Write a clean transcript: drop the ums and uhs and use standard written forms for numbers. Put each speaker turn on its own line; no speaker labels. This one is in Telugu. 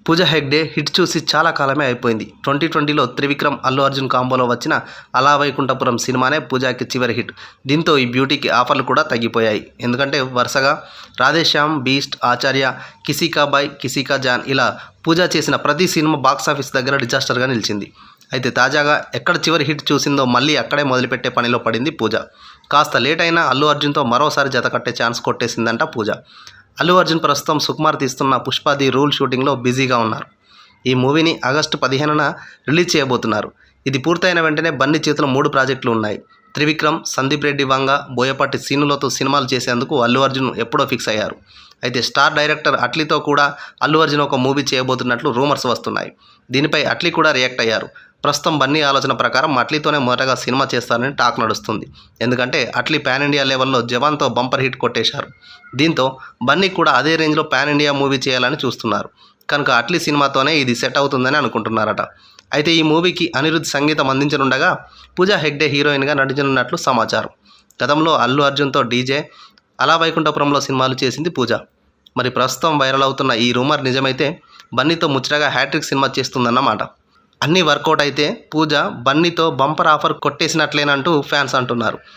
పూజా హెగ్డే హిట్ చూసి చాలా కాలమే అయిపోయింది. 2020లో త్రివిక్రమ్, అల్లు అర్జున్ కాంబోలో వచ్చిన అలా వైకుంఠపురం సినిమానే పూజాకి చివరి హిట్. దీంతో ఈ బ్యూటీకి ఆఫర్లు కూడా తగ్గిపోయాయి. ఎందుకంటే వరుసగా రాధేశ్యామ్, బీస్ట్, ఆచార్య, కిసీ కా భాయ్, కిసీ కా జాన్ ఇలా పూజా చేసిన ప్రతి సినిమా బాక్సాఫీస్ దగ్గర డిజాస్టర్గా నిలిచింది. అయితే తాజాగా ఎక్కడ చివరి హిట్ చూసిందో మళ్ళీ అక్కడే మొదలుపెట్టే పనిలో పడింది పూజ. కాస్త లేట్ అయినా అల్లు అర్జున్తో మరోసారి జత కట్టే ఛాన్స్ కొట్టేసిందంట పూజ. అల్లు అర్జున్ ప్రస్తుతం సుకుమార్ తీస్తున్న పుష్ప ది రూల్ షూటింగ్లో బిజీగా ఉన్నారు. ఈ మూవీని ఆగస్టు 15న రిలీజ్ చేయబోతున్నారు. ఇది పూర్తయిన వెంటనే బన్నీ చేతిలో 3 ప్రాజెక్టులు ఉన్నాయి. త్రివిక్రమ్, సందీప్ రెడ్డి వంగ, బోయపాటి శ్రీనులతో సినిమాలు చేసేందుకు అల్లు అర్జున్ ఎప్పుడో ఫిక్స్ అయ్యారు. అయితే స్టార్ డైరెక్టర్ అట్లీతో కూడా అల్లు అర్జున్ ఒక మూవీ చేయబోతున్నట్లు రూమర్స్ వస్తున్నాయి. దీనిపై అట్లీ కూడా రియాక్ట్ అయ్యారు. ప్రస్తుతం బన్నీ ఆలోచన ప్రకారం అట్లీతోనే మొదటగా సినిమా చేస్తారని టాక్ నడుస్తుంది. ఎందుకంటే అట్లీ పాన్ ఇండియా లెవెల్లో జవాన్తో బంపర్ హిట్ కొట్టేశారు. దీంతో బన్నీ కూడా అదే రేంజ్లో పాన్ ఇండియా మూవీ చేయాలని చూస్తున్నారు. కనుక అట్లీ సినిమాతోనే ఇది సెట్ అవుతుందని అనుకుంటున్నారట. అయితే ఈ మూవీకి అనిరుద్ధ్ సంగీతం అందించనుండగా పూజా హెగ్డే హీరోయిన్గా నటించనున్నట్లు సమాచారం. గతంలో అల్లు అర్జున్తో డీజే, అలా వైకుంఠపురంలో సినిమాలు చేసింది పూజ. మరి ప్రస్తుతం వైరల్ అవుతున్న ఈ రూమర్ నిజమైతే బన్నీతో ముచ్చటగా హ్యాట్రిక్ సినిమా చేస్తుందన్నమాట. అన్నీ వర్కౌట్ అయితే పూజ బన్నీతో బంపర్ ఆఫర్ కొట్టేసినట్లేనంటూ ఫ్యాన్స్ అంటున్నారు.